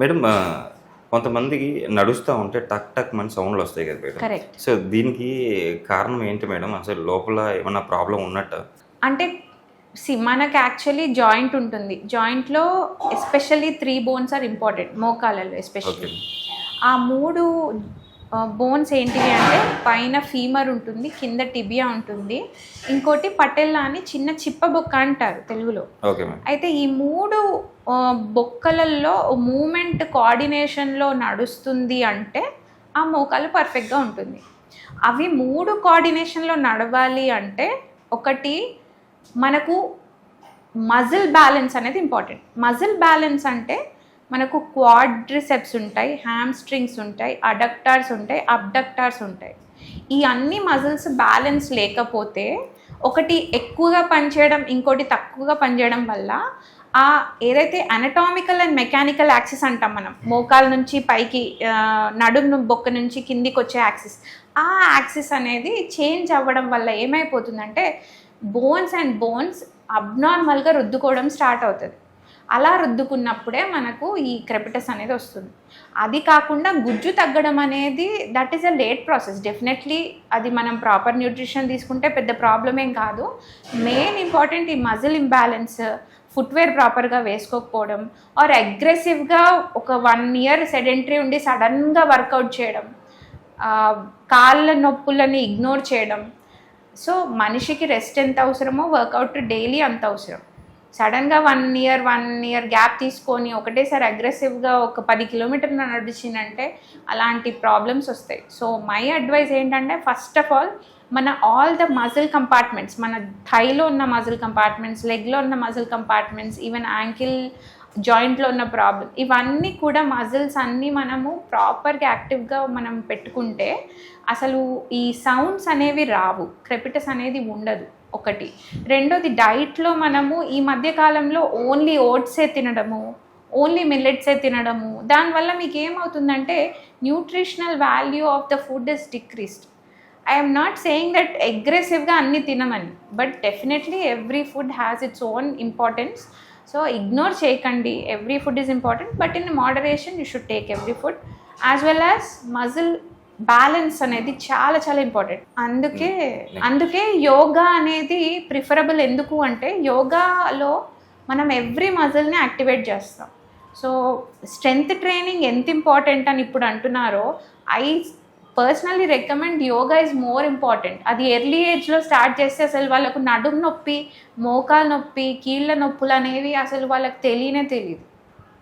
Madam కొంతమందికి నడుస్తా ఉంటే టక్ టక్ మని సౌండ్‌లొస్తాయి కదా మేడం. కరెక్ట్. సో, దీనికి కారణం ఏంటి మేడం? అసలు లోపల ఏమన్నా ప్రాబ్లమ్ ఉన్నట్టా? అంటే మనకి యాక్చువల్లీ జాయింట్ ఉంటుంది. జాయింట్‌లో ఎస్పెషల్లీ 3 బోన్స్ ఆర్ ఇంపార్టెంట్. మోకాళ్ళలో ఎస్పెషల్లీ. ఓకే. ఆ 3 బోన్స్ ఏంటివి అంటే పైన ఫీమర్ ఉంటుంది, కింద టిబియా ఉంటుంది, ఇంకోటి పటెల్లా అని చిన్న చిప్ప బొక్క అంటారు తెలుగులో. Okay madam. అయితే ఈ 3 బొక్కలలో మూమెంట్ కోఆర్డినేషన్‌లో నడుస్తుంది అంటే ఆ మోకాలు పర్ఫెక్ట్‌గా ఉంటుంది. అవి 3 కోఆర్డినేషన్‌లో నడవాలి అంటే ఒకటి మనకు మజిల్ బ్యాలెన్స్ అనేది ఇంపార్టెంట్. మజిల్ బ్యాలెన్స్ అంటే మనకు క్వాడ్రిసెప్స్ ఉంటాయి, హ్యామ్స్ట్రింగ్స్ ఉంటాయి, అడక్టార్స్ ఉంటాయి, అబ్డక్టార్స్ ఉంటాయి. ఈ అన్ని మజిల్స్ బ్యాలెన్స్ లేకపోతే ఒకటి ఎక్కువగా పనిచేయడం, ఇంకోటి తక్కువగా పనిచేయడం వల్ల ఆ ఏదైతే అనటామికల్ అండ్ మెకానికల్ యాక్సిస్ అంటాం మనం, మోకాల నుంచి పైకి నడుము బొక్క నుంచి కిందికి వచ్చే యాక్సిస్, ఆ యాక్సిస్ అనేది చేంజ్ అవ్వడం వల్ల ఏమైపోతుందంటే బోన్స్ అండ్ బోన్స్ అబ్నార్మల్గా రుద్దుకోవడం స్టార్ట్ అవుతుంది. అలా రుద్దుకున్నప్పుడే మనకు ఈ క్రెపిటస్ అనేది వస్తుంది. అది కాకుండా గుజ్జు తగ్గడం అనేది that is a late process. Definitely అది మనం ప్రాపర్ న్యూట్రిషన్ తీసుకుంటే పెద్ద ప్రాబ్లం ఏం కాదు. మెయిన్ ఇంపార్టెంట్ ఈ మజిల్ ఇంబ్యాలెన్స్, ఫుట్వేర్ ప్రాపర్గా వేసుకోకపోవడం, ఆర్ అగ్రెసివ్గా ఒక 1 year సెడెంటరీ ఉండి సడన్గా వర్కౌట్ చేయడం, కాళ్ళ నొప్పులని ఇగ్నోర్ చేయడం. సో మనిషికి రెస్ట్ ఎంత అవసరమో వర్కౌట్ డైలీ అంత అవసరం. సడన్గా 1 year గ్యాప్ తీసుకొని ఒకటేసారి అగ్రెసివ్గా ఒక 10 kilometers నడిచిందంటే అలాంటి ప్రాబ్లమ్స్ వస్తాయి. సో మై అడ్వైస్ ఏంటంటే ఫస్ట్ ఆఫ్ ఆల్ మన ఆల్ ద మజిల్ కంపార్ట్మెంట్స్, మన థైలో ఉన్న మజిల్ కంపార్ట్మెంట్స్, లెగ్లో ఉన్న మజిల్ కంపార్ట్మెంట్స్, ఈవెన్ యాంకిల్ జాయింట్లో ఉన్న ప్రాబ్లం, ఇవన్నీ కూడా మజిల్స్ అన్నీ మనము ప్రాపర్గా యాక్టివ్గా మనం పెట్టుకుంటే అసలు ఈ సౌండ్స్ అనేవి రావు, క్రెపిటస్ అనేది ఉండదు ఒకటి. రెండోది డైట్లో మనము ఈ మధ్యకాలంలో ఓన్లీ ఓట్సే తినడము, ఓన్లీ మిల్లెట్సే తినడము, దానివల్ల మీకు ఏమవుతుందంటే nutritional value of the food is decreased. I'm not saying that అగ్రెసివ్గా అన్నీ తినమని, but definitely every food has its own importance. So ignore చేయకండి, every food is important, but in moderation you should take every food. As well as muscle balance అనేది చాలా చాలా important. అందుకే యోగా అనేది preferable. ఎందుకు అంటే యోగాలో మనం ఎవ్రీ మజిల్ని యాక్టివేట్ చేస్తాం. సో స్ట్రెంగ్త్ ట్రైనింగ్ ఎంత ఇంపార్టెంట్ అని ఇప్పుడు అంటున్నారో, I personally recommend yoga is more important. అది ఎర్లీ ఏజ్లో స్టార్ట్ చేస్తే అసలు వాళ్ళకు నడుము నొప్పి, మోకాలు నొప్పి, కీళ్ళ నొప్పులు అనేవి అసలు వాళ్ళకి తెలియదు.